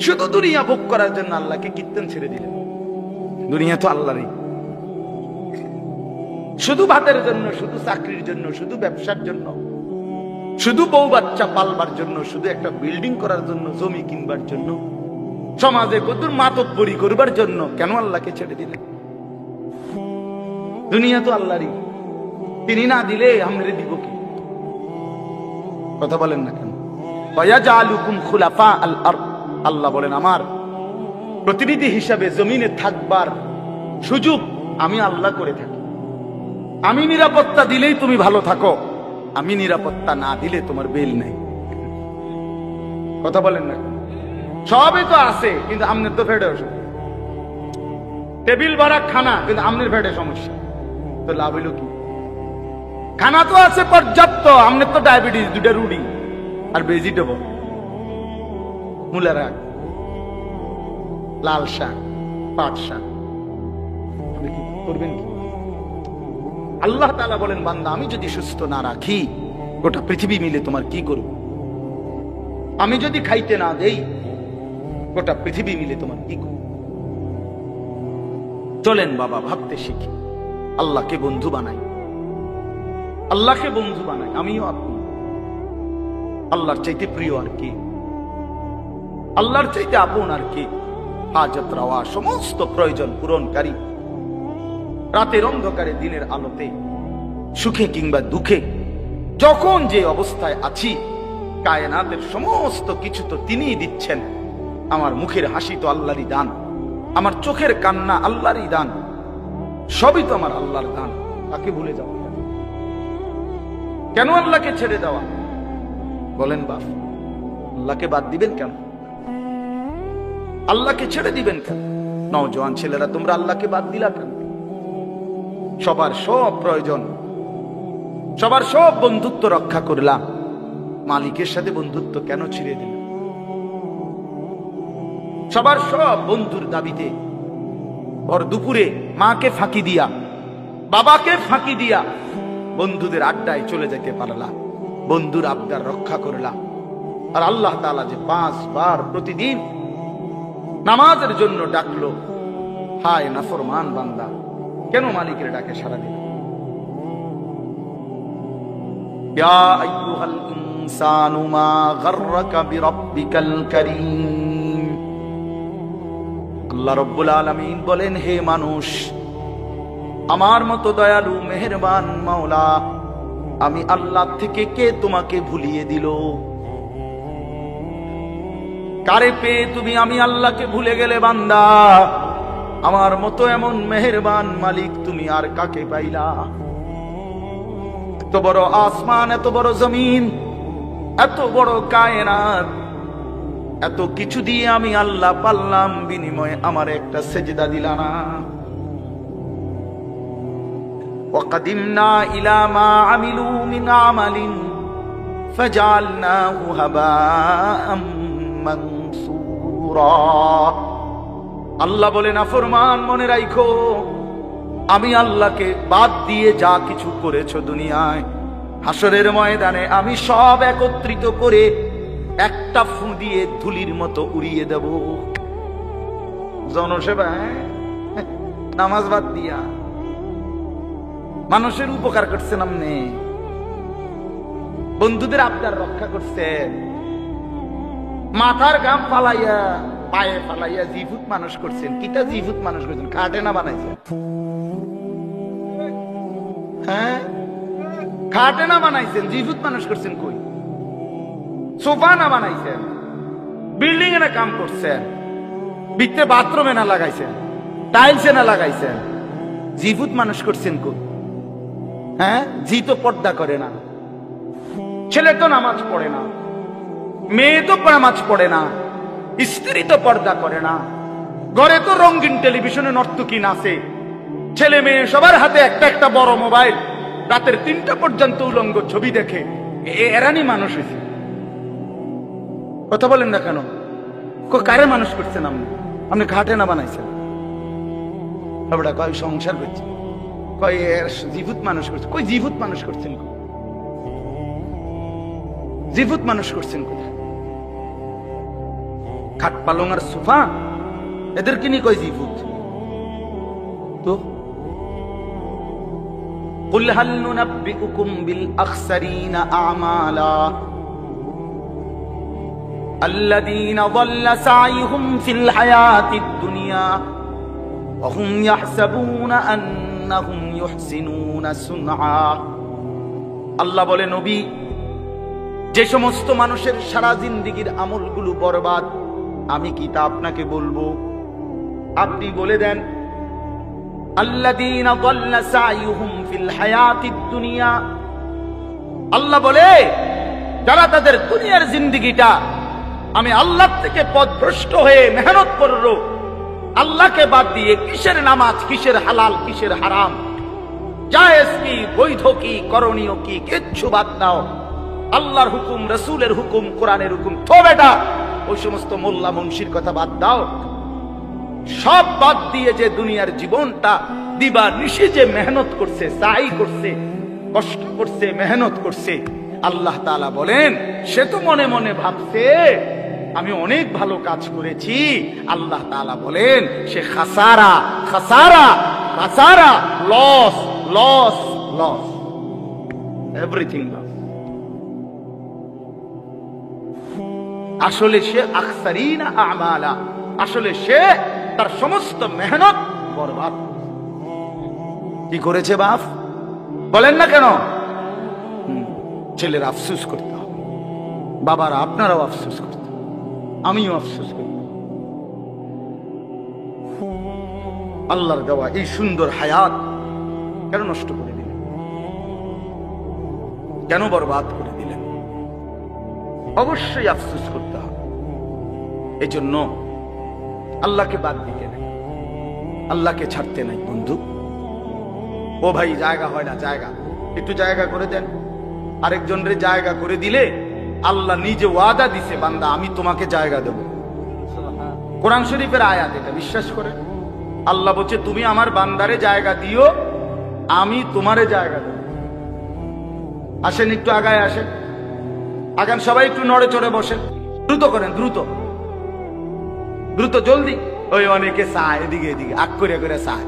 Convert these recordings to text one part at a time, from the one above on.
শুধু দুনিয়া ভোগ করার জন্য আল্লাহকে কীর্তন ছেড়ে দিলেন। দুনিয়া তো আল্লাহরই। শুধু ভাতের জন্য, শুধু চাকরির জন্য, শুধু ব্যবসার জন্য, শুধু বউ বাচ্চা পালবার জন্য, শুধু একটা বিল্ডিং করার জন্য, জমি কিনবার জন্য, সমাজে কতদূর মাতব্বরি করবার জন্য কেন আল্লাহকে ছেড়ে দিলেন? দুনিয়া তো আল্লাহরই, তিনি না দিলে আমরা দিব কি? কথা বলেন না কেন? ওয়ায়াজআলুকুম খুলাফা আল আরদ, আল্লাহ বলেন আমার প্রতিনিধি হিসাবে জমিনে থাকবার সুযোগ আমি আল্লাহ করে থাকি। আমি নিরাপত্তা দিলেই তুমি ভালো থাকো, আমি নিরাপত্তা না দিলে তোমার বেল নাই। কথা বলেন না? সবই তো আছে, কিন্তু আমনের তো ফেটে অসুখ। টেবিল ভরা খানা, কিন্তু আমনের ফেটে সমস্যা, তো লাভ হইল কি? খানা তো আছে পর্যাপ্ত, আমনের তো ডায়াবেটিস, দুটা রুটি আর ভেজিটেবল, মূলা শাক, লাল শাক, পাট শাক, করবেন কি? আল্লাহ তাআলা বলেন বান্দা আমি যদি সুস্থ না রাখি গোটা পৃথিবী মিলে তোমার কি করব? আমি যদি খাইতে না দেই গোটা পৃথিবী মিলে তোমার কি করব? চলেন বাবা ভাবতে শিখি, আল্লাহকে বন্ধু বানাই, আল্লাহকে বন্ধু বানাই। আমিও আপনি আল্লাহর চাইতে প্রিয় আর কি? আল্লাহর চাইতে আপন আর কি? হাজত রাওয়া সমস্ত প্রয়োজন পূরণকারী, রাতের অন্ধকারে দিনের আলোতে, সুখে কিংবা দুঃখে, যখন যে অবস্থায় আছি, কায়নাতের সমস্ত কিছু তো তিনিই দিচ্ছেন। আমার মুখের হাসি তো আল্লাহরই দান, আমার চোখের কান্না আল্লাহরই দান, সবই তো আমার আল্লাহর দান। তাকে ভুলে যাওয়া কেন? আল্লাহকে ছেড়ে দেওয়া? বলেন বাপ, আল্লাহকে বাদ দিবেন কেন? আল্লাহকে ছেড়ে দিবেন কেন? নওজোয়ান ছেলেরা তোমরা আল্লাহকে বাদ দিলা কেন? সবার সব প্রয়োজন, সবার সব বন্ধুত্ব রক্ষা করলাম, মালিকের সাথে বন্ধুত্ব কেন ছিঁড়ে দিল? সবার সব বন্ধুর দাবিতে ভর দুপুরে মাকে ফাঁকি দিয়া, বাবাকে ফাঁকি দিয়া বন্ধুদের আড্ডায় চলে যেতে পারলাম, বন্ধুর আবদার রক্ষা করলাম। আর আল্লাহ তাআলা যে 5 বার প্রতিদিন নামাজের জন্য ডাকলো, হায় নাফরমান বান্দা, কেন মালিকের ডাকে সাড়া দিল? ইয়া আইয়ুহাল ইনসানু মা গাররাকা বিরাব্বিকাল কারীম। আল্লাহ রাব্বুল আলামিন বলেন, হে মানুষ, আমার মতো দয়ালু মেহেরবান মাওলা আমি আল্লাহ থেকে কে তোমাকে ভুলিয়ে দিল? কারে পেয়ে তুমি আমি আল্লাহকে ভুলে গেলে বান্দা? আমার মতো এমন মেহেরবান মালিক তুমি আর কাকে পাইলা? এত বড় আসমান, এত বড় জমিন, এত বড় কায়নাত, এত কিছু দিয়ে আমি আল্লাহ পাল্লাম, বিনিময়ে আমার একটা সেজদা দিলা না। ওয়াকাদিমনা ইলা মা আমিলু মিন আমালিন ফাজআলনাহু হাবাআম মানসুরা। আল্লাহ বলেন, নাফরমান মনে রাখো, আমি আল্লাহকে বাদ দিয়ে যা কিছু করেছো দুনিয়ায়, হাসরের ময়দানে আমি সব একত্রিত করে একটা ফু দিয়ে ধুলির মতো উড়িয়ে দেব। জনসেবা, নামাজ বাদ দিয়া মানুষের উপকার করছেন, আপনি বন্ধুদের আবদার রক্ষা করছেন, মাথার ঘাম ফালাইয়া পায়ে ফালাইয়া জিভুত মানুষ করছেন। কিটা জিভুত মানুষ করছেন? খাটে না বানাইছেন? হ্যাঁ, খাটে না বানাইছেন, জিভুত মানুষ করছেন। কই সোফা না বানাইছেন, বিল্ডিং এ না কাম করছেন, ভিতরে বাথরুমে না লাগাইছেন, টাইলসে না লাগাইছেন, জিভুত মানুষ করছেন। কই? হ্যাঁ, জি তো পর্দা করে না, ছেলে তো নামাজ পড়ে না, মেয়ে তো নামাজ পড়ে না, স্ত্রী তো পর্দা করে না, ঘরে তো রঙিন টেলিভিশনে নর্তকী নাচে, ছেলে মেয়ে সবার হাতে একটা একটা বড় মোবাইল, রাতের 3টা পর্যন্ত উলঙ্গ ছবি দেখে। এরানি মানুষ হয়েছে? কথা বলেন না কেন? কারে মানুষ করছেন আপনি? আপনি ঘাটে না বানাইছেন? কয় সংসার করছে, কয় জীবুত মানুষ করছে। কই জীবুত মানুষ করছেন? জীবুত মানুষ করছেন কোথায়? খাট পালং আর সোফা এদেরকে নিয়ে কয় জিফুত তো قل هل ننبئكم بالأخسرين أعمالا الذين ضل سعيهم في الحياة الدنيا وهم يحسبون أنهم يحسنون صنعا আল্লাহ বলে নবী যে সমস্ত মানুষের সারা জিন্দেগীর আমলগুলো বরবাদ আমি কি তা আপনাকে বলবো আপনি বলে দেন আল্লাযীনা দাল্লা সাইয়ুহুম ফিল হায়াতিদ দুনিয়া আল্লাহ বলে যারা তাদের দুনিয়ার জিন্দেগিটা আমি আল্লাহ থেকে পথভ্রষ্ট হয়ে মেহনত করলো আল্লাহকে বাদ দিয়ে কিসের নামাজ কিসের হালাল কিসের হারাম জায়েজ কি বৈধ কি করণীয় কি কিচ্ছু বাদ দাও আল্লাহর হুকুম রাসূলের হুকুম কোরআনের হুকুম তো বেটা ওই সমস্ত মোল্লা মুন্সির কথা বাদ দাও সব বাদ দিয়ে যে দুনিয়ার জীবনটা দিবা নিশি যে মেহনত করছে সাই করছে কষ্ট করছে মেহনত করছে আল্লাহ তাআলা বলেন সে তো মনে মনে ভাবছে আমি অনেক ভালো কাজ করেছি আল্লাহ তাআলা বলেন সে খাসারা খাসারা খাসারা loss loss loss everything loss আসলে সে আকসারিনা আমালা আসলে সে তার সমস্ত মেহনত বরবাদ কি করেছে বাপ বলেন না কেন ছেলের আফসোস করতে হবে বাবারা আপনারাও আফসোস করতে আমিও আফসোস করি আল্লাহর দেওয়া এই সুন্দর হায়াত কেন নষ্ট করে দিলেন কেন বরবাদ করে দিলেন অবশ্যই আফসোস করতে হবে এই জন্য আল্লাহকে বাদ দিতে নাই আল্লাহকে ছাড়তে নাই বন্ধু ও ভাই জায়গা হয় না জায়গা একটু জায়গা করে দেন আরেকজনের জায়গা করে দিলে আল্লাহ নিজে ওয়াদা দিছে বান্দা আমি তোমাকে জায়গা দেব কোরআন শরীফের আয়াত এটা বিশ্বাস করে আল্লাহ বলছে তুমি আমার বান্দারে জায়গা দিও আমি তোমারে জায়গা দেব আসেন একটু আগায় আসেন আগান সবাই একটু নড়ে চড়ে বসেন দ্রুত করেন দ্রুত দ্রুত জলদি ওই অনেকে চায় এদিকে এদিকে আগ করে করে চায়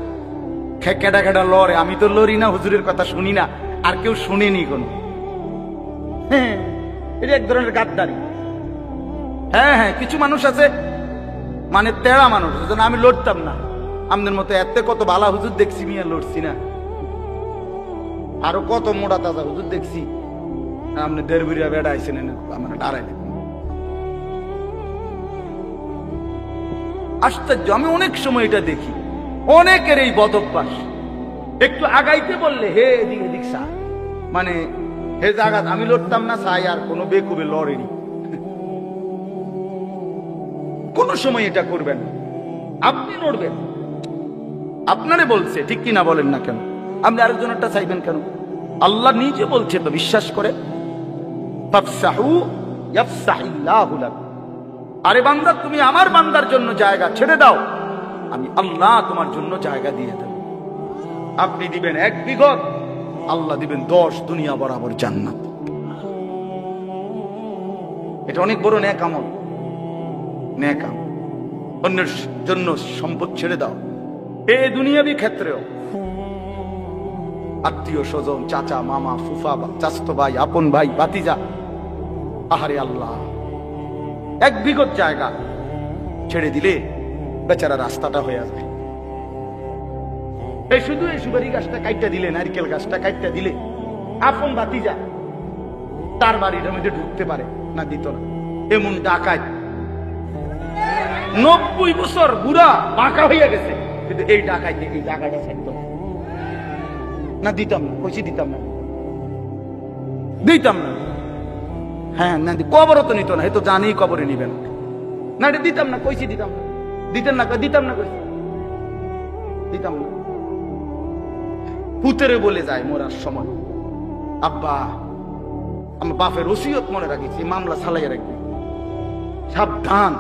খেটা খেটা লড়ে আমি তো লড়ি না হুজুরের কথা শুনি না আর কেউ শুনেনি কোনো এটা এক ধরনের গাদ্দারি হ্যাঁ হ্যাঁ কিছু মানুষ আছে মানে তেড়া মানুষ আমি লড়তাম না আমাদের মতো এত কত বালা হুজুর দেখছি মিয়া লড়ছি না আরো কত মোটা তাজা হুজুর দেখছি আপনি দেড়বিরিয়া বেড়া আইসেন আমরা দাঁড়াই আশ্চর্য আমি অনেক সময় এটা দেখি অনেকের এই বদ অভ্যাস একটু আগাইতে বললে হে এদিক এদিক সা মানে হে জায়গা আমি লড়তাম না সাই আর কোনো বেকুবে লড়েনি কোন সময় এটা করবেন আপনি লড়বেন আপনারে বলছে ঠিক কিনা বলেন না কেন আপনি আরেকজনেরটা চাইবেন কেন আল্লাহ নিজে বলছে তো বিশ্বাস করে ফাফসাহু ইয়াফসাহিল্লাহু লাক আরে বান্দা তুমি আমার বান্দার জন্য জায়গা ছেড়ে দাও আমি আল্লাহ তোমার জন্য জায়গা দিয়ে দেব আপনি দিবেন 1 বিঘত আল্লাহ দিবেন 10 দুনিয়া বরাবর জান্নাত এটা অনেক বড় নেক আমল নেক আমল অন্যের জন্য সম্পদ ছেড়ে দাও এই দুনিয়াবি ক্ষেত্রেও আত্মীয় স্বজন চাচা মামা ফুফা চাচতো ভাই আপন ভাই ভাতিজা আহারে আল্লাহ 1 বিঘত জায়গা ছেড়ে দিলে বেচারা রাস্তাটা হয়ে আসবে এই শুধু এই সুপারি গাছটা কাইটটা দিলে নারকেল গাছটা কাইটটা দিলে আপন ভাতিজা তার বাড়ির মধ্যে ঢুকতে পারে না দিত না এমন ডাকাত 90 বছর বুড়া বাঁকা হইয়া গেছে কিন্তু এই ডাকাইতে এই জায়গাটা ছাড়তো না দিতাম না কইছি দিতাম না দিতাম না হ্যাঁ না কবরও তো নিত না এ তো জানি কবরে নিবেন না এটা দিতাম না কইছি দিতাম না দিতেন না দিতাম না কইছি দিতাম না পুতেরে বলে যায় মোরার সময় আব্বা আমার বাপের ওসিয়ত মনে রাখিছি মামলা চালাইয়া রাখবি সাবধান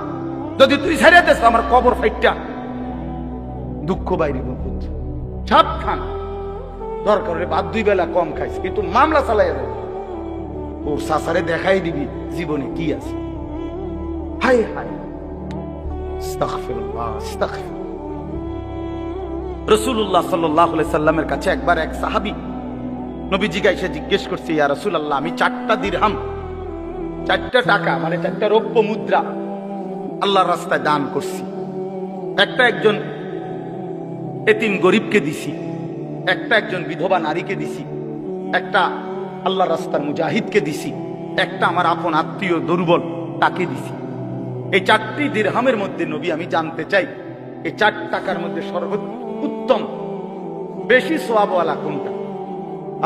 যদি তুই ছেড়ে দেস আমার কবর ফাইটটা দুঃখ বাইরে সাবধান দরকার হলে ভাত 2 বেলা কম খাইস কিন্তু মামলা চালাইয়া দেবে ওর সাসারে দেখাই দিবি জীবনে কি আছে হাই হাই আস্তাগফিরুল্লাহ, আস্তাগফিরুল্লাহ। রাসূলুল্লাহ সাল্লাল্লাহু আলাইহি সাল্লামের কাছে একবার এক সাহাবী নবীজি এসে জিজ্ঞেস করছে, ইয়া রাসূলুল্লাহ, আমি 4টা দিরহাম, 4টা টাকা মানে 4টা রৌপ্য মুদ্রা আল্লাহর রাস্তায় দান করছি। একটা একজন এতিম গরিবকে দিছি, একটা একজন বিধবা নারীকে দিছি, একটা আল্লাহর রাস্তার মুজাহিদকে দিছি, একটা আমার আপন আত্মীয় দুর্বল তাকে দিছি। এই 4টি দিরহামের মধ্যে নবী আমি জানতে চাই এই 4 টাকার মধ্যে সর্বোত্তম বেশি সওয়াবওয়ালা কোনটা?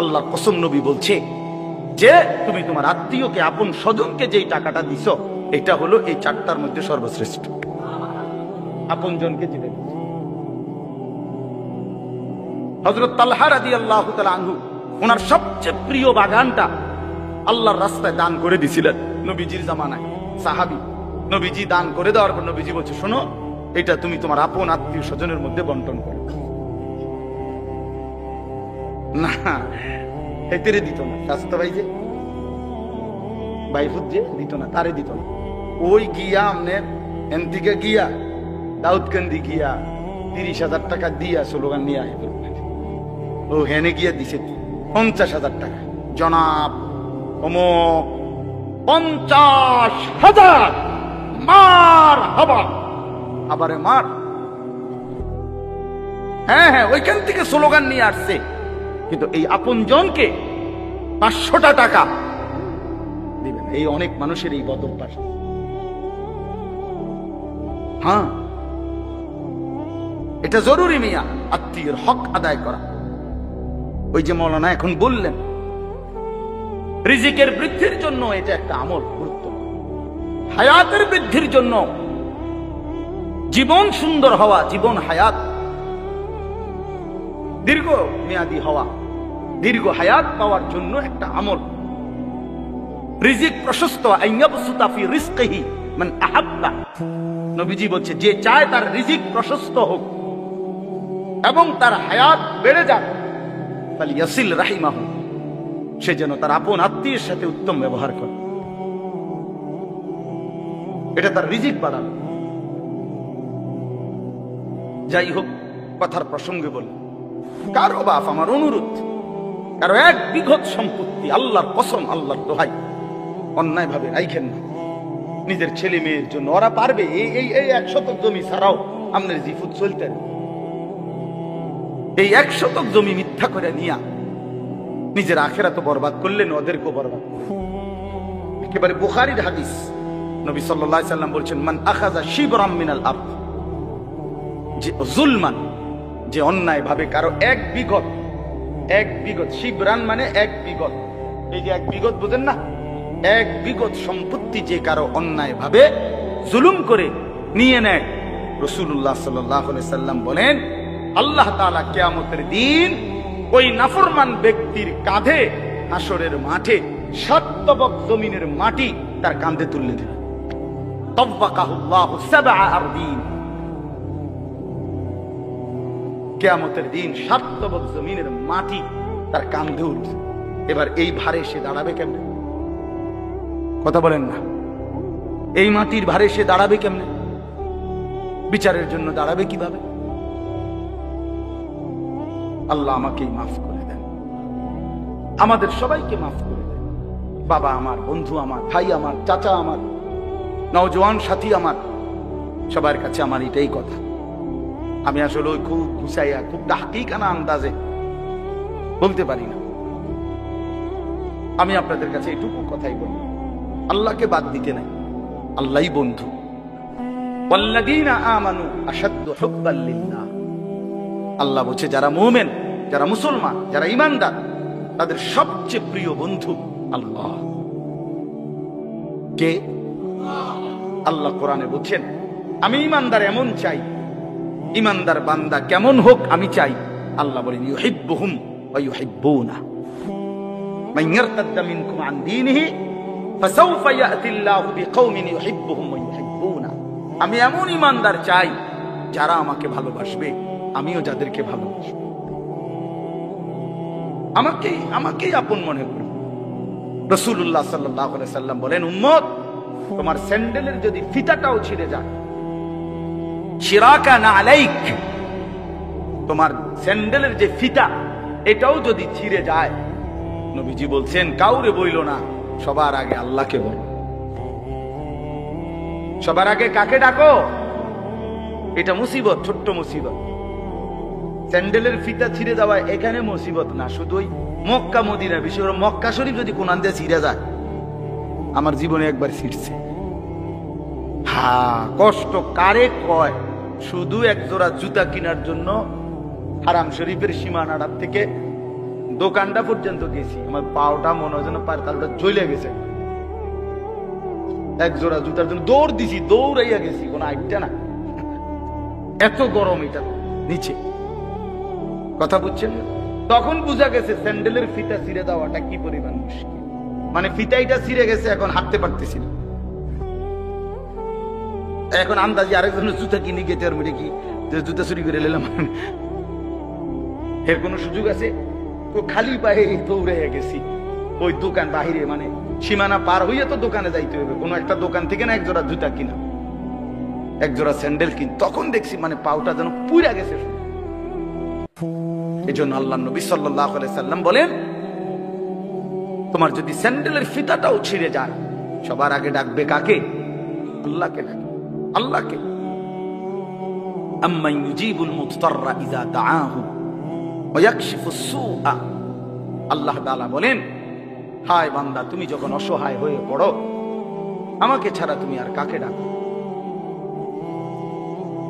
আল্লাহর কসম নবী বলছে যে তুমি তোমার আত্মীয়কে আপন স্বজনকে যেই টাকাটা দিছো এটা হলো এই 4টার মধ্যে সর্বশ্রেষ্ঠ। আপন জনকে দিবে। হযরত তালহা রাদিয়াল্লাহু তাআলা আনহু ওনার সবচেয়ে প্রিয় বাগানটা আল্লাহর রাস্তায় দান করে দিছিলেন নবীজির জামানায়। সাহাবী নবীজি দান করে দেওয়ার পর নবীজি বলছে, শোনো, এটা তুমি তোমার আপন আত্মীয় স্বজনের মধ্যে বন্টন করো। না, এতেরে দিত না। স্বাস্থ্য ভাই যে বাইফুত যে দিত না, তারে দিত না। ওই গিয়া আমনের এনদিকে গিয়া দাউদকান্দি গিয়া 30,000 টাকা দিয়া স্লোগান নিয়ে আয়, ও হেনে গিয়া দিছে 50,000 টাকা। জনাব অমুক 50,000 মার হাবা, আবারে মার। হ্যাঁ হ্যাঁ, ওইখান থেকে স্লোগান নিয়ে আসছে। কিন্তু এই আপন জনকে 500টা টাকা দিবেন, এই অনেক মানুষের এই বদ অভ্যাস। হ্যাঁ, এটা জরুরি মিয়া, আত্মীয়ের হক আদায় করা। ওই যে মৌলানা এখন বললেন, রিজিকের বৃদ্ধির জন্য এটা একটা আমল গুরুত্বপূর্ণ, হায়াতের বৃদ্ধির জন্য, জীবন সুন্দর হওয়া, জীবন হায়াত দীর্ঘ মেয়াদী হওয়া, দীর্ঘ হায়াত পাওয়ার জন্য একটা আমল। রিজিক প্রশস্ত, আইয়াবসুতা ফি রিজকিহি মান আহাব্বা। নবীজি বলছে, যে চায় তার রিজিক প্রশস্ত হোক এবং তার হায়াত বেড়ে যাক, ফালিয়াসিল রাহিমাহু, সে যেন তার আপন আত্মীয়ের সাথে উত্তম ব্যবহার করে। এটা তার রিজিক বাড়ানো। যাই হোক, কথার প্রসঙ্গে বলি, কারো বাপ, আমার অনুরোধ, কারো 1 বিঘত সম্পত্তি আল্লাহর কসম, আল্লাহর দোহাই অন্যায় ভাবে রাইখেন না নিজের ছেলে মেয়ের জন্য। ওরা পারবে, এই 1 শতক জমি ছাড়াও আপনার জিফুত চলতেন। এই 1 শতক জমি মিথ্যা করে নিয়া নিজের আখেরাত বরবাদ করলেন, ওদেরকেও বরবাদ করলেন। একেবারে বুখারীর হাদিস, নবী সাল্লাল্লাহু আলাইহি সাল্লাম বলছেন, মান আখাযা শিবরাম মিনাল আরদ, যে যুলমান, যে অন্যায় ভাবে কারো 1 বিঘত, 1 বিঘত, শিবরান মানে 1 বিঘত, এই যে 1 বিঘত বুঝেন না, 1 বিঘত সম্পত্তি যে কারো অন্যায় ভাবে জুলুম করে নিয়ে নেয়, রাসূলুল্লাহ সাল্লাল্লাহু আলাইহি সাল্লাম বলেন, আল্লাহ তাআলা কিয়ামতের দিন ওই নাফরমান ব্যক্তির কাঁধে হাসরের মাঠে 7 তবক জমিনের মাটি তার কাঁধে তুলে দেবে। তাওয়াকাহুল্লাহু 7 আরদিন, কিয়ামতের দিন 7 তবক জমিনের মাটি তার কাঁধে উঠবে। এবার এই ভারে সে দাঁড়াবে কেমনে? কথা বলেন না, এই মাটির ভারে সে দাঁড়াবে কেমনে? বিচারের জন্য দাঁড়াবে কিভাবে? আল্লাহ আমাকেই মাফ করে দেন, আমাদের সবাইকে মাফ করে দেন। বাবা আমার, বন্ধু আমার, ভাই আমার, চাচা আমার, নওজোয়ান সাথী আমার, সবার কাছে আমার এটাই কথা। আমি আসলে ওই খুব গুছাইয়া, খুব তাহকিকানা আন্দাজে বলতে পারি না। আমি আপনাদের কাছে এইটুকু কথাই বলি, আল্লাহকে বাদ দিতে নাই, আল্লাহই বন্ধু। ওয়াল্লাযীনা আমানু আশাদ্দু হুব্বাল লিল্লাহ, আল্লাহ বলছে যারা মুমিন, যারা মুসলমান, যারা ঈমানদার, তাদের সবচেয়ে প্রিয় বন্ধু আল্লাহ। কে? আল্লাহ কোরআনে বলছেন, আমি ঈমানদার এমন চাই, ঈমানদার বান্দা কেমন হোক আমি চাই। আল্লাহ বলেন, ইউহিব্বুহুম ওয়া ইউহিব্বুনা, মান ইয়ারতাদ্দা মিনকুম আন দীনিহি ফাসাউফা ইয়াতিল্লাহু বিকওমিন ইউহিব্বুহুম ওয়া ইউহিব্বুনা। আমি এমন ঈমানদার চাই যারা আমাকে ভালোবাসবে, আমিও যাদেরকে ভালোবাসবো। আমাকেই আপন মনে করবে। রাসূলুল্লাহ সাল্লাল্লাহু আলাইহি সাল্লাম বলেন, উম্মত, তোমার স্যান্ডেলের যদি ফিতাটাও ছিঁড়ে যায়, শিরাকা না আলাইক, তোমার স্যান্ডেলের যে ফিতা এটাও যদি ছিঁড়ে যায়, নবীজি বলছেন কাউরে বইল না, সবার আগে আল্লাহকে বলো। সবার আগে কাকে ডাকো? এটা মুসিবত, ছোট্ট মুসিবত। স্যান্ডেলের ফিতা ছিঁড়ে যাওয়া এখানে মুসিবত না, শুধুই মক্কা মদিনা, বিশেষ করে মক্কা শরীফ যদি কোনান দিয়ে ছিঁড়ে যায়, আমার জীবনে একবার ছিঁড়ছে। হ্যাঁ, কষ্ট কারে কয়? শুধু এক জোড়া জুতা কেনার জন্য হারাম শরীফের সীমানাটার থেকে দোকানটা পর্যন্ত গেছি, আমার পাওটা মনে হয় যেন পায়ের তালুটা জ্বলে গেছে। এক জোড়া জুতার জন্য দৌড় দিছি, দৌড়াইয়া গেছি, কোনো আইটা না, এত গরম এটা নিচে। কথা বুঝছেন? তখন বুঝা গেছে স্যান্ডেলের ফিতা ছিঁড়ে দেওয়াটা কি পরিমাণ মুশকিল। মানে ফিতাইটা ছিঁড়ে গেছে, এখন হাঁটতে পারতেছি না। এখন আন্দাজি আরেকজনের জুতা কিনে গেছে, আর মেরে কি জুতা চুরি করে নিলাম, এর কোন সুযোগ আছে? তো খালি পায়ে দৌড়ে গেছি ওই দোকান বাহিরে, মানে সীমানা পার হইয়া তো দোকানে যাইতে হবে, কোন একটা দোকান থেকে না এক জোড়া জুতা কিনা, এক জোড়া স্যান্ডেল কিন। তখন দেখছি মানে পাউটা যেন পুড়া গেছে। এই জন্য আল্লাহ নবী সাল্লাল্লাহু আলাইহি সাল্লাম বলেন, তোমার যদি স্যান্ডেলের ফিতাটাও ছিঁড়ে যায়, সবার আগে ডাকবে কাকে? আল্লাহকে ডাকবে, আল্লাহকে। আম্মান ইউজিবুল মুদতাররা ইযা দাআহু ওয়া ইয়াকশিফুস সুআ, আল্লাহ তাআলা বলেন, হায় বান্দা, তুমি যখন অসহায় হয়ে পড়ো, আমাকে ছাড়া তুমি আর কাকে ডাকো?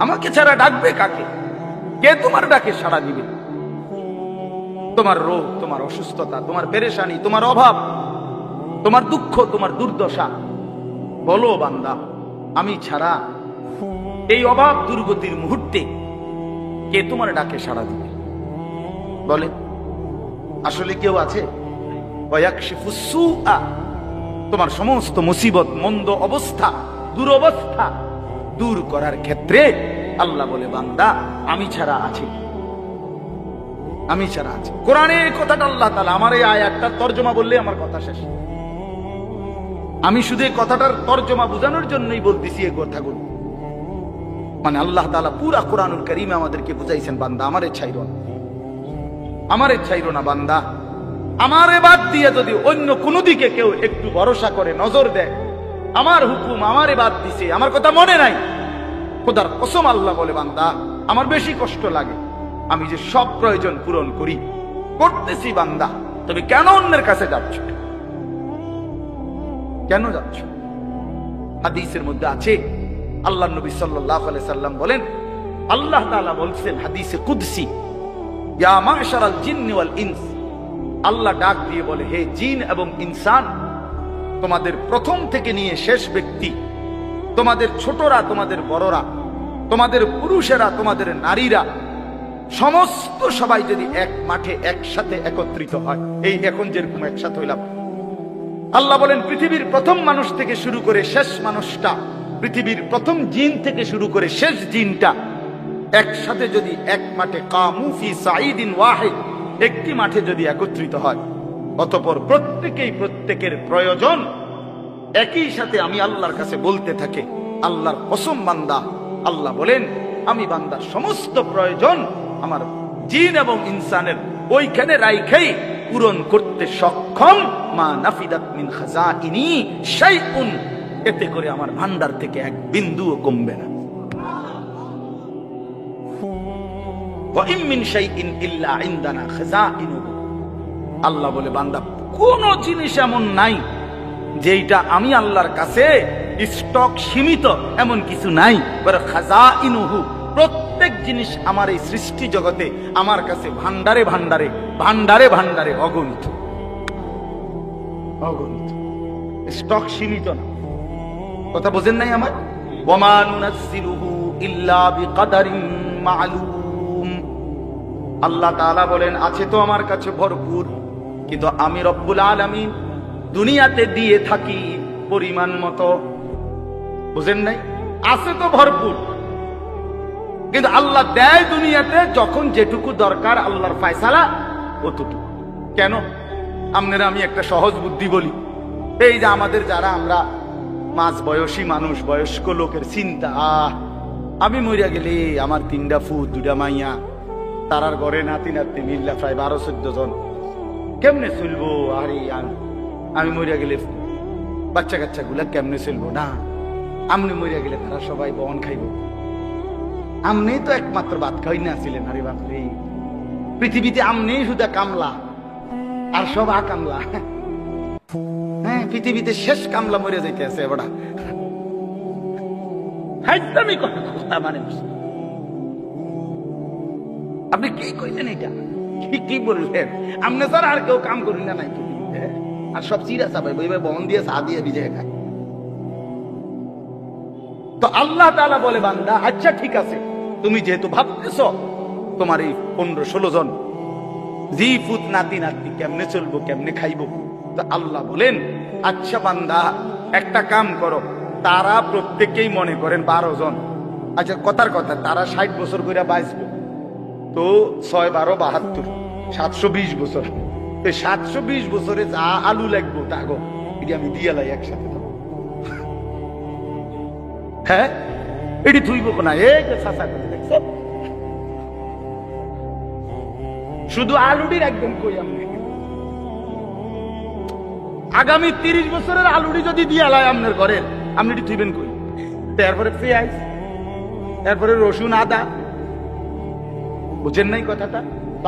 আমাকে ছাড়া ডাকবে কাকে? কে তোমার ডাকে সাড়া দিবে? তোমার রোগ, তোমার অসুস্থতা, তোমার পেরেশানি, তোমার অভাব, তোমার দুঃখ, তোমার দুর্দশা, বলো বান্দা, আমি ছাড়া এই অভাব দুর্গতির মুহূর্তে কে তোমার ডাকে সাড়া দিবে? বলে আসলে কেউ আছে? ওয়ায়াকশিফুস সুআ, তোমার সমস্ত মুসিবত, মন্দ অবস্থা, দুরবস্থা দূর করার ক্ষেত্রে আল্লাহ বলে, বান্দা আমি ছাড়া আছি, আমি ছাড়া আছি। কোরআনে এই কথাটা আল্লাহ তাআলা, আমার এই আয়াতটার তরজমা বললে আমার কথা শেষ। আমি শুধু এই কথাটার তরজমা বোঝানোর জন্যই বলতেছি এই কথাগুলো। মানে আল্লাহ তাআলা পুরা কোরআনুল কারীমে আমাদেরকে বুঝাইছেন, বান্দা আমারে ছাইরো না, আমারে ছাইরো না বান্দা। আমারে বাদ দিয়ে যদি অন্য কোনো দিকে কেউ একটু ভরসা করে, নজর দেয়, আমার হুকুম আমারে বাদ দিছে, আমার কথা মনে নাই, খোদার কসম আল্লাহ বলে, বান্দা আমার বেশি কষ্ট লাগে। আমি যে সব প্রয়োজন পূরণ করি, করতেছি বান্দা, তুমি কেন অন্যের কাছে যাচ্ছ? কেন যাচ্ছ? হাদিসের মধ্যে আছে, আল্লাহ নবী সাল্লাল্লাহু আলাইহি সাল্লাম বলেন, আল্লাহ তাআলা বলছেন হাদিসে কুদসি, ইয়া মাশারাল জিন্নি ওয়াল ইনস, আল্লাহ ডাক দিয়ে বলে, হে জিন এবং ইনসান, তোমাদের প্রথম থেকে নিয়ে শেষ ব্যক্তি, তোমাদের ছোটরা, তোমাদের বড়রা, তোমাদের পুরুষেরা, তোমাদের নারীরা, সমস্ত সবাই যদি এক মাঠে একসাথে একত্রিত হয়, এই এখন যেরকম একসাথে হইলাম, আল্লাহ বলেন পৃথিবীর প্রথম মানুষ থেকে শুরু করে শেষ মানুষটা, পৃথিবীর প্রথম জিন থেকে শুরু করে শেষ জিনটা একসাথে যদি এক মাঠে, কামু ফি সাঈদিন ওয়াহিদ, একটি মাঠে যদি একত্রিত হয়, অতঃপর প্রত্যেকেই প্রত্যেকের প্রয়োজন একই সাথে আমি আল্লাহর কাছে বলতে থাকে, আল্লাহর কসম বান্দা, আল্লাহ বলেন আমি বান্দার সমস্ত প্রয়োজন আমার জিন এবং ইনসানের ওইখানে রাইখাই পূরণ করতে সক্ষম। মা নাফিদাত মিন খাজাইনি শাইউন, এতে করে আমার ভান্ডার থেকে এক বিন্দুও কমবে না। ওয়া ইন মিন শাইইন ইল্লা ইনদানা খাজাইনুহু, আল্লাহ বলে বান্দা কোন জিনিস এমন নাই যেটা আমি আল্লাহর কাছে স্টক সীমিত, এমন কিছু নাই। বলে খাজাইনুহু, প্রত্যেক জিনিস আমার এই সৃষ্টি জগতে আমার কাছে ভান্ডারে ভান্ডারে ভান্ডারে ভান্ডারে অগণিত, অগণিত, স্টক সীমিত না। কথা বোঝেন নাই আমার? ওয়ামা নুনাজ্জিলুহু ইল্লা বিকাদারিন মা'লুম, আল্লাহ তাআলা বলেন আছে তো আমার কাছে ভরপুর, কিন্তু আমি রব্বুল আলামিন দুনিয়াতে দিয়ে থাকি পরিমাণ মতো। বুঝেন নাই? আছে তো ভরপুর, কিন্তু আল্লাহ দেয় দুনিয়াতে যখন যেটুকু দরকার, আল্লাহর ফয়সালা অতটুকু। কেন? আপনারা আমি একটা সহজ বুদ্ধি বলি, এই যে আমাদের যারা আমরা মাঝ বয়সী মানুষ, বয়স্ক লোকের চিন্তা, আমি মরিয়া গেলে আমার 3টা ফুট 2টা মাইয়া, তারার ঘরে নাতি নাতি মিল্লা প্রায় 12-14 জন, কেমনে চলবো? আরে আমি মরিয়া গেলে বাচ্চা কাচ্চা গুলা কেমনে চলবো? না, আমনি মরিয়া গেলে তারা সবাই বন খাইব। আমনি তো একমাত্র ভাত খাই না ছিলেন। আরে বাপরে, পৃথিবীতে আমনি শুধু কামলা আর সব কামলা। হ্যাঁ, পৃথিবীতে শেষ কামলা মরে যাইতে আছে বড়া। মানে আপনি কি কইলেন? এটা কি বললেন? আমনে স্যার আর কেউ কাম করি না নাই পৃথিবীতে, আর সব চিরা চাপাই বন দিয়ে চা দিয়ে ভিজে খায়। তো আল্লাহ তাআলা বলে, বান্দা আচ্ছা ঠিক আছে, তুমি যেহেতু ভাবতেছ তোমার এই 15-16 জন জি ফুত নাতি নাতি কেমনে চলবো, কেমনে খাইবো, তো আল্লাহ বলেন আচ্ছা বান্দা একটা কাম করো, তারা প্রত্যেকেই মনে করেন 12 জন। আচ্ছা কথার কথা, তারা 60 বছর করে বাঁচবে, তো 6-12-72 720 বছর। তো 720 বছরে যা আলু লাগবো তা গো এটি আমি দিয়ে লাই একসাথে। হ্যাঁ, এটি তুইব না, এই যে চাচা করে দেখছো, শুধু আলুটির একদম কই আমি আগামী 30 বছরের আলুটি যদি দিয়ে লাই আপনার ঘরের, আপনি এটি তুইবেন কই? তারপরে পেঁয়াজ, তারপরে রসুন আদা, বুঝেন নাই কথাটা?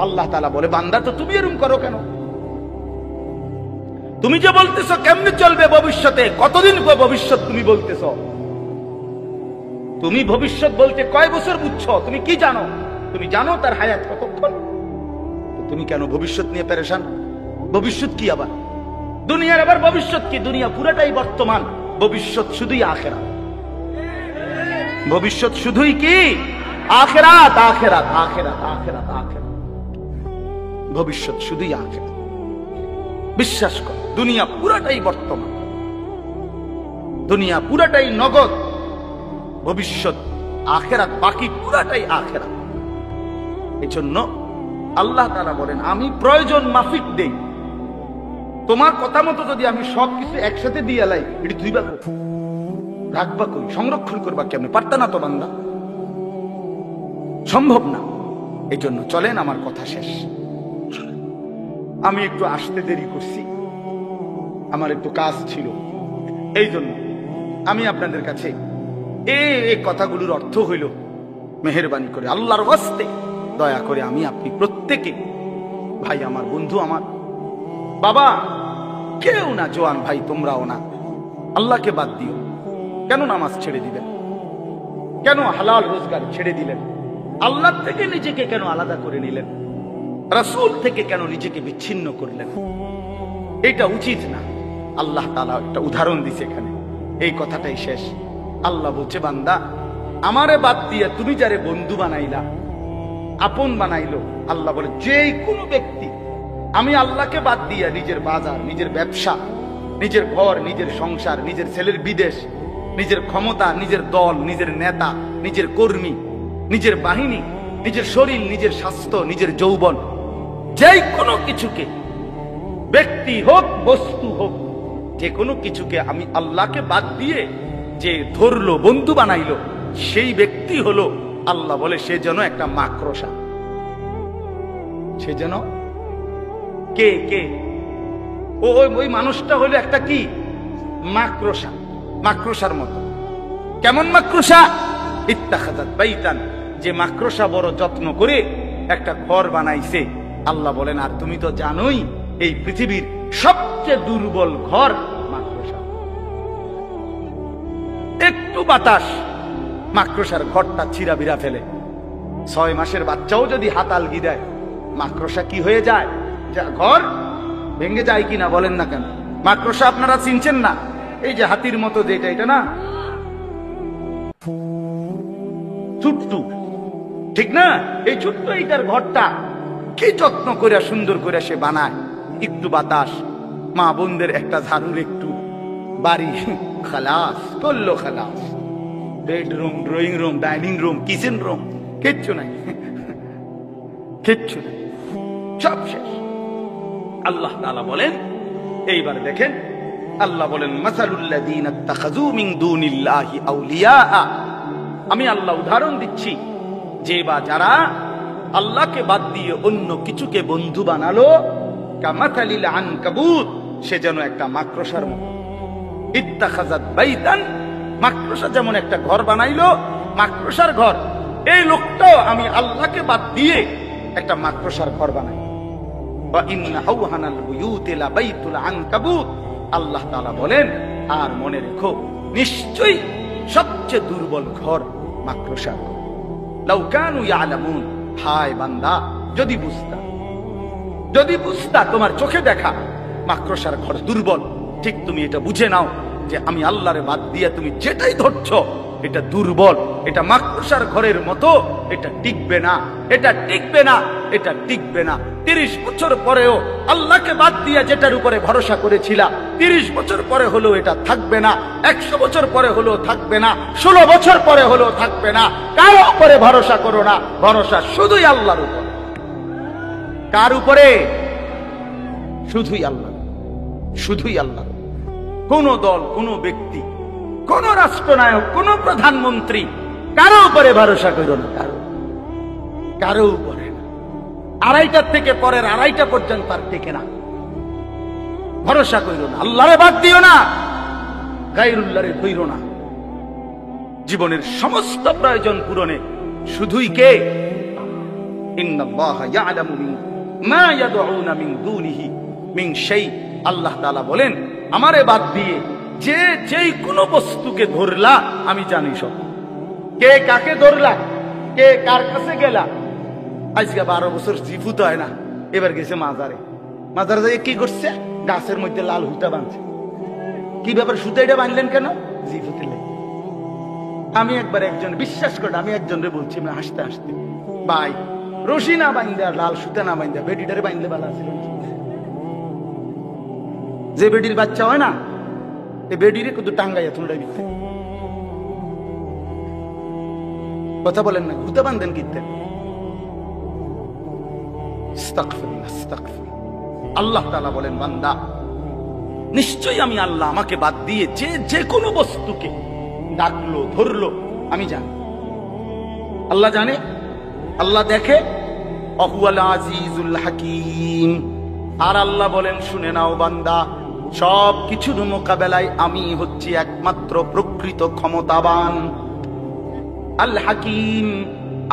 আল্লাহ তাআলা বলে, বান্দা তো তুমি এরকম করো কেন? তুমি যে বলতেছো কেমনে চলবে ভবিষ্যতে, কতদিন ভবিষ্যৎ তুমি বলতেছো? তুমি ভবিষ্যৎ বলতে কয় বছর বুঝছো? তুমি কি জানো? তুমি জানো তার হায়াত কতক্ষণ? তুমি কেন ভবিষ্যৎ নিয়ে পেরেশান? ভবিষ্যৎ কি আবার? দুনিয়ার আবার ভবিষ্যৎ কি? দুনিয়া পুরাটাই বর্তমান, ভবিষ্যৎ শুধুই আখিরাত। ভবিষ্যৎ শুধুই কি? আখিরাত, আখিরাত, আখিরাত, আখিরাত, আখিরাত। ভবিষ্যৎ শুধুই আখিরাত। বিশ্বাস কর, দুনিয়া পুরাটাই বর্তমান, দুনিয়া পুরাটাই নগদ, ভবিষ্যৎ আখিরাত, বাকি পুরাটাই আখিরাত। এজন্য আল্লাহ তাআলা বলেন, আমি প্রয়োজন মাফিক দেই। তোমার কথা মতো যদি আমি সবকিছু একসাথে দিয়ে লাই, এটি ধুইবা কই, রাখবা কই, সংরক্ষণ করবা কেমনে? পারতা না তো বান্দা, সম্ভব না। এই জন্য চলেন, আমার কথা শেষ। আমি একটু আসতে দেরি করছি, আমার একটু কাজ ছিল, এই জন্য আমি আপনাদের কাছে এই কথাগুলোর অর্থ হইল, মেহেরবানি করে আল্লাহর ওয়াস্তে দয়া করে আমি আপনি প্রত্যেকে, ভাই আমার, বন্ধু আমার, বাবা কেউ না, জোয়ান ভাই তোমরাও না, আল্লাহকে বাদ দিও। কেন নামাজ ছেড়ে দিলেন? কেন হালাল রোজগার ছেড়ে দিলেন? আল্লাহ থেকে নিজেকে কেন আলাদা করে নিলেন? রাসূল থেকে কেন নিজেকে বিচ্ছিন্ন করলেন? এটা উচিত না। আল্লাহ তাআলা একটা উদাহরণ দিছে এখানে, এই কথাটাই শেষ। আল্লাহ বলছে, বান্দা আমারে বাদ দিয়ে তুমি যারে বন্ধু বানাইলা, আপন বানাইলো, আল্লাহ বলে যে কোনো ব্যক্তি আমি আল্লাহকে বাদ দিয়া নিজের বাজার, নিজের ব্যবসা, নিজের ঘর, নিজের সংসার, নিজের ছেলের বিদেশ, নিজের ক্ষমতা, নিজের দল, নিজের নেতা, নিজের কর্মী, নিজের বাহিনী, নিজের শরীর, নিজের স্বাস্থ্য, নিজের যৌবন, যে কোনো কিছুকে, ব্যক্তি হোক বস্তু হোক, যে কোনো কিছুকে আমি আল্লাহকে বাদ দিয়ে যে ধরলো, বন্ধু বানাইলো, সেই ব্যক্তি হলো, আল্লাহ বলে সে যেন একটা মাকড়সা। সে যেন কে কে ওই মানুষটা হলো একটা কি? মাকড়সা, মাকড়সার মতো। কেমন মাকড়সা? ইত্তাখাযাত বাইতান, যে মাকড়সা বড় যত্ন করে একটা ঘর বানাইছে। আল্লাহ বলেন, আর তুমি তো জানোই এই পৃথিবীর সবচেয়ে দুর্বল ঘর মাকড়সা। একটু বাতাস মাকড়সার ঘরটা ছিঁড়া বিড়া ফেলে। 6 মাসের বাচ্চাও যদি হাত আলগি দেয়, মাকড়সা কি হয়ে যায়? যা ঘর ভেঙে যায় কিনা বলেন না কেন? মাকড়সা আপনারা চিনছেন না? এই যে হাতির মতো যেটা, এটা না ছোট্ট, ঠিক না? এই ছোট্ট এইটার ঘরটা কি যত্ন করে সুন্দর করে সে বানায়। একটু বাতাস, মা বোনদের একটা ঝাড়ুর একটু বাড়ি, খালাস করলো, খালাস। Bedroom, drawing room, dining room, kitchen room, কিচ্ছু নাই, কিচ্ছু নাই, সব শেষ। আল্লাহ তাআলা বলেন, এইবার দেখেন, আল্লাহ বলেন, মাসালুল্লাযীনা ইত্তাখাযু মিন দুনিল্লাহি আউলিয়া আমি আল্লাহ উদাহরণ দিচ্ছি যে বা যারা আল্লাহকে বাদ দিয়ে অন্য কিছুকে বন্ধু বানালো, কামাথালিল আনকাবুত, সে যেন একটা মাকড়সার মতো। ইত্তাখাযাত বাইতান, মাকড়সা যেমন একটা ঘর বানাইলো, মাকড়সার ঘর। এই লোকটাও আমি আল্লাহকে বাদ দিয়ে একটা মাকড়সার ঘর বানাই। ওয়া ইন্না আওহানাল বুয়ুতি লাবাইতুল আনকাবুত, আল্লাহ তাআলা বলেন, আর মনে রেখো নিশ্চয়ই সবচেয়ে দুর্বল ঘর মাকড়সার ঘর। লাউ কানু ইয়ালামুন, হায় বান্দা যদি বুঝতা, তোমার চোখে দেখা মাকড়সার ঘর দুর্বল, ঠিক তুমি এটা বুঝে নাও যে আমি আল্লাহরে বাদ দিয়ে তুমি যেটাই ধরছো এটা দুর্বল, এটা মাকড়সার ঘরের মতো, এটা টিকবে না, এটা টিকবে না, এটা টিকবে না। 30 বছর পরেও আল্লাহকে বাদ দিয়ে যেটার উপরে ভরসা করেছিলা, 30 বছর পরে হলেও এটা থাকবে না, 100 বছর পরে হলেও থাকবে না, 16 বছর পরে হলেও থাকবে না। কারো উপরে ভরসা করো না, ভরসা শুধুই আল্লাহর উপর। কার উপরে? শুধুই আল্লাহ, শুধুই আল্লাহ। কোন দল, কোন ব্যক্তি, কোন রাষ্ট্রনায়ক, কোন প্রধানমন্ত্রী, কারো উপরে ভরসা করো না, কারো উপরে না। 2:30 থেকে পরের 2:30 পর্যন্ত আর টেকে না, ভরসা করো না, আল্লাহরে বাদ দিও না, গায়রুল্লাহরে ধইরো না। জীবনের সমস্ত প্রয়োজন পূরণে শুধুই কে? ইন্নাল্লাহা ইয়ালামু মা ইয়াদউনা মিন দুনিহি মিন শাই। আল্লাহ তাআলা বলেন, আমারে বাদ দিয়ে যেই কোনো বস্তুকে ধরলা আমি জানি সব। কে কাকে ধরলা, কে কার কাছে গেলা। আজকে 12 বছর জিফুত হয় না, এবার গেছে মাজারে। মাজারে যাই কি করছে? গাছের মধ্যে লাল হুতা বাঁধছে। কি ব্যাপার, সুতাইটা বাঁধলেন কেন? জিফুতে লেগে। আমি একবার একজন, বিশ্বাস করে আমি একজনরে বলছি হাসতে হাসতে, ভাই রশি না বাঁধা, লাল সুতা না বাঁধা, বেডিটারে বাঁধলে ভালো ছিল। যে বেডির বাচ্চা হয় না, এই বেডিরে কিন্তু টাঙ্গাইয়া তুলটা দিতে। কথা বলেন না, হুতা বাঁধেন কিনতেন। আল্লাহ তাআলা বলেন, বান্দা নিশ্চয়ই আমি আল্লাহ আমাকে বাদ দিয়ে যে কোনো বস্তুকে ডাকলো, ধরলো আমি জানি। আল্লাহ জানে, আল্লাহ দেখে। ওয়াহুয়াল আজিজুল হাকীম। আর আল্লাহ বলেন, শুনে নাও বান্দা, সব কিছুর মোকাবেলায় আমি হচ্ছি একমাত্র প্রকৃত ক্ষমতাবান। আল হাকীম,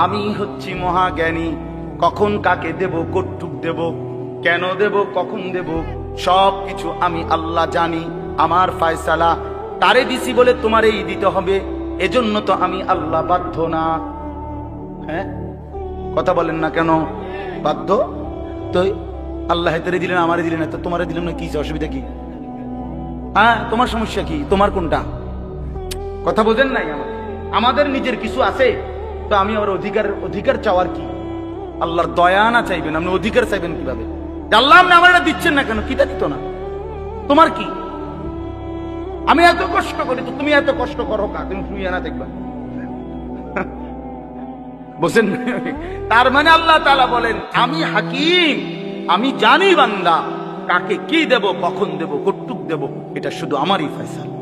আমি হচ্ছি মহাজ্ঞানী। কখন কাকে দেব, কটুক দেব, কেন দেব, কখন দেব, সব কিছু আমি আল্লাহ জানি। আমার ফয়সালা তারে দিছি বলে তোমারই দিতে হবে, এজন্য তো আমি আল্লাহ বাধ্য না। হ্যাঁ, কথা বলেন না কেন? বাধ্য তো। আল্লাহ হেতারে দিলেন, আমারে দিলেন, তো তোমারে দিলেন না, কি অসুবিধা কি? হ্যাঁ, তোমার সমস্যা কি? তোমার কোনটা? কথা বোঝেন নাই? আমাদের নিজের কিছু আছে তো আমি আমার অধিকার চাওয়ার কি? আল্লাহর দয়া না চাইবেন, আপনি অধিকার চাইবেন কিভাবে? আল্লাহ আপনি আমার দিচ্ছেন না কেন? কিটা দিত না? তোমার কি? আমি এত কষ্ট করি তো তুমি এত কষ্ট করো কা? তুমি শুয়ে না দেখবা, বুঝেন? তার মানে আল্লাহ তাআলা বলেন, আমি হাকিম, আমি জানি বান্দা কাকে কি দেব, কখন দেব, কটুক দেব, এটা শুধু আমারই ফয়সালা।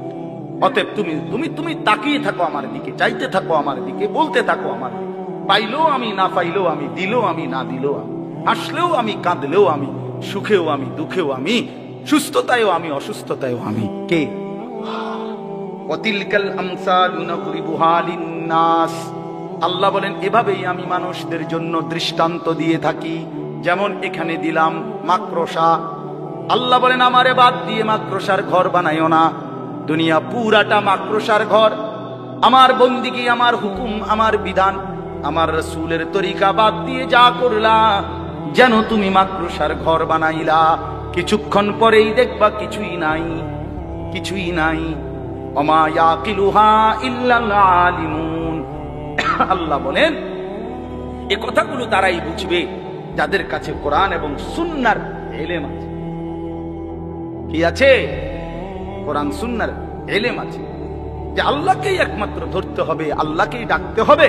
অতএব তুমি তুমি তুমি তাকিয়ে থাকো আমার দিকে, চাইতে থাকো আমার দিকে, বলতে থাকো আমার দিকে। পাইলেও আমি, না পাইলেও আমি, দিলেও আমি, না দিলেও আমি, হাসলেও আমি, কাঁদলেও আমি, সুখেও আমি, দুঃখেও আমি, সুস্থতায়ও আমি, অসুস্থতায়ও আমি। কে? ওয়াতিলকাল আমসালু নাদরিবুহা লিন্নাস। আল্লাহ বলেন, এভাবেই আমি মানুষদের জন্য দৃষ্টান্ত দিয়ে থাকি। যেমন এখানে দিলাম মাকড়সা। আল্লাহ বলেন, আমারে বাদ দিয়ে মাকড়সার ঘর বানাইও না। দুনিয়া পুরাটা মাকড়সার ঘর। আমার বন্দিগি, আমার হুকুম, আমার বিধান, আমার রাসূলের তরিকা বাদ দিয়ে যা করলা, যেন তুমি মাকড়সার ঘর বানাইলা। কিছুক্ষণ পরেই দেখবা কিছুই নাই, কিছুই নাই। ওমা ইয়াকিলুহা ইল্লাল আলিমুন। আল্লাহ বলেন, এই কথাগুলো তারাই বুঝবে যাদের কাছে কোরআন এবং সুন্নাহর ইলম আছে। কি আছে? কোরআন সুন্নাহর ইলম আছে, যে আল্লাহকেই একমাত্র ধরতে হবে, আল্লাহকেই ডাকতে হবে।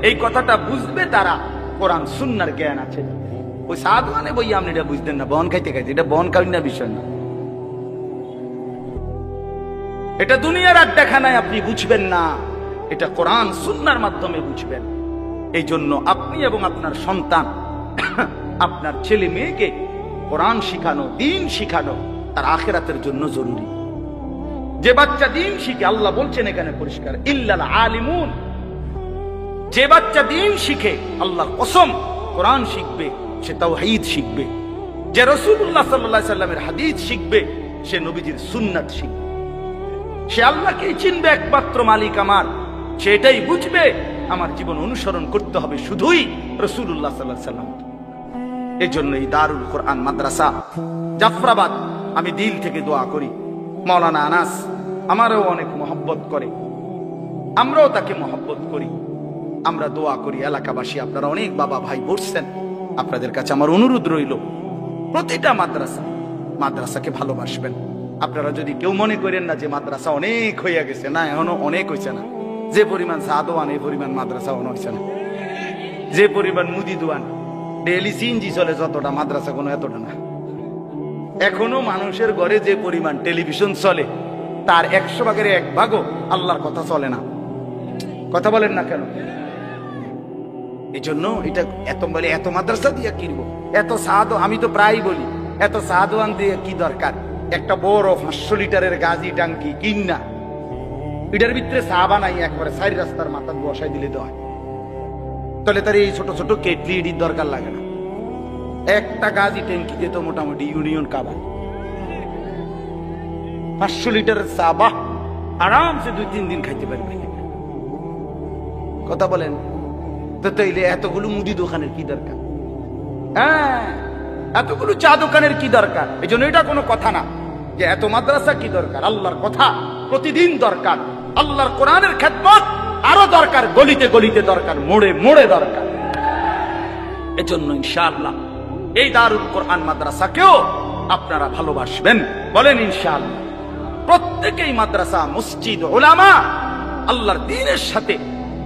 এই কথাটা বুঝবে তারা, কোরআন সুন্নাহর জ্ঞান আছে। ওই সাধুয়ানে বই আপনি এটা বুঝতেন না, বন খাইতে খাইতে, এটা বন খাই না বিষয় না। এটা দুনিয়ার আর দেখা নাই, আপনি বুঝবেন না। এটা কোরআন সুন্নাহর মাধ্যমে বুঝবেন। এই জন্য আপনি এবং আপনার সন্তান, আপনার ছেলে মেয়েকে কোরআন শিখানো, দ্বীন শিখানো তার আখিরাতের জন্য জরুরি। যে বাচ্চা দ্বীন শিখে, আল্লাহ বলছেন এখানে পরিষ্কার, ইল্লাল আলিমুন, যে বাচ্চা দ্বীন শিখে, আল্লাহর কসম কোরআন শিখবে, সে তাওহীদ শিখবে। যে রাসূলুল্লাহ সাল্লাল্লাহু আলাইহি সাল্লামের হাদিস শিখবে, সে নবীজির সুন্নাত শিখবে। সে আল্লাহকেই চিনবে, একমাত্র মালিক আমার, সে এটাই বুঝবে আমার জীবন অনুসরণ করতে হবে শুধুই রাসূলুল্লাহ সাল্লাল্লাহু আলাইহি সাল্লাম। এই জন্য এই দারুল কোরআন মাদ্রাসা জাফরাবাদ, আমি দিল থেকে দোয়া করি, মাওলানা আনাস আমারও অনেক মহব্বত করে, আমরাও তাকে মহব্বত করি। আমরা দোয়া করি এলাকাবাসী, আপনারা অনেক বাবা ভাই বসছেন, আপনাদের কাছে আমার অনুরোধ রইল প্রতিটা মাদ্রাসাকে ভালোবাসবেন। আপনারা যদি কেউ মনে করেন না যে মাদ্রাসা অনেক হইয়া গেছে, না, এখনো অনেক হয়েছে না। যে পরিমাণ সাদওয়ান, এই পরিমাণ মাদ্রাসা অনেক হয়েছে না। যে পরিমাণ মুদি দোয়ান, ডেইলি সিএনজি চলে যতটা, মাদ্রাসা কোনো এতটা না। এখনো মানুষের ঘরে যে পরিমাণ টেলিভিশন চলে, তার 100 ভাগের 1 ভাগও আল্লাহর কথা চলে না। কথা বলেন না কেন? এই জন্য এটা এত বলে, এত মাদ্রাসা দিয়ে কিনবো, এত সাদ, আমি তো প্রায় বলি এত সাদওয়ান দিয়ে কি দরকার? একটা বড় 500 লিটারের গাজি টাঙ্কি কিন না, এটার ভিতরে চা বানাই একবারে 4 রাস্তার মাথা বসাই দিলে দেওয়া, তাহলে তার এই ছোট ছোট কেটলি এটির দরকার লাগে না। একটা গাজি ট্যাঙ্কি দিয়ে তো মোটামুটি ইউনিয়ন কাবার 500 লিটারের চা, বাহ, আরামসে 2-3 দিন খাইতে পারবে। কথা বলেন তো, তাইলে এতগুলো মুদি দোকানের কি দরকার? হ্যাঁ, এতগুলো চা দোকানের কি দরকার? এই জন্য এটা কোনো কথা না যে এত মাদ্রাসা কি দরকার। আল্লাহর কথা প্রতিদিন দরকার, আল্লাহর কোরআনের খেদমত আরো দরকার, গলিতে গলিতে দরকার, মোড়ে মোড়ে দরকার। এজন্য ইনশাআল্লাহ এই দারুল কোরআন মাদ্রাসাকেও আপনারা ভালোবাসবেন, বলেন ইনশাআল্লাহ। প্রত্যেকেই মাদ্রাসা, মসজিদ, উলামা, আল্লাহর দ্বীনের সাথে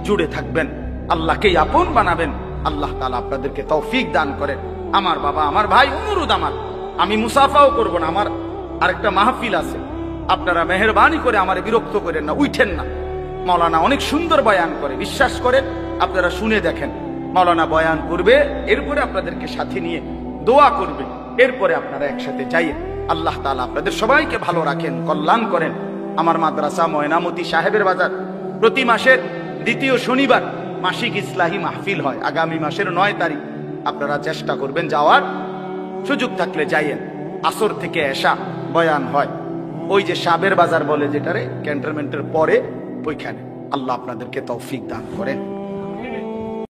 জুড়ে থাকবেন, আল্লাহকেই আপন বানাবেন। আল্লাহ তাআলা আপনাদেরকে তৌফিক দান করেন। আমার বাবা, আমার ভাই, অনুরোধ আমার, আমি মুসাফাও করব না, আমার আরেকটা মাহফিল আছে, আপনারা মেহেরবানি করে আমার বিরক্ত করেন না, উঠেন না। মাওলানা অনেক সুন্দর বয়ান করে, বিশ্বাস করেন, আপনারা শুনে দেখেন। মাওলানা বয়ান করবে, এরপরে আপনাদেরকে সাথে নিয়ে দোয়া করবে, এরপরে আপনারা একসাথে যাইয়ে। আল্লাহ তাআলা আপনাদের সবাইকে ভালো রাখেন, কল্যাণ করেন। আমার মাদ্রাসা ময়নামতি সাহেবের বাজার প্রতি মাসের 2য় শনিবার মাসিক ইসলাহি মাহফিল হয়। আগামী মাসের 9 তারিখ আপনারা চেষ্টা করবেন যাওয়ার, সুযোগ থাকলে যাইয়েন। আসর থেকে এশা বয়ান হয়, ওই যে সাবের বাজার বলে যেটারে, ক্যান্টনমেন্টের পরে ওইখানে। আল্লাহ আপনাদেরকে তৌফিক দান করেন।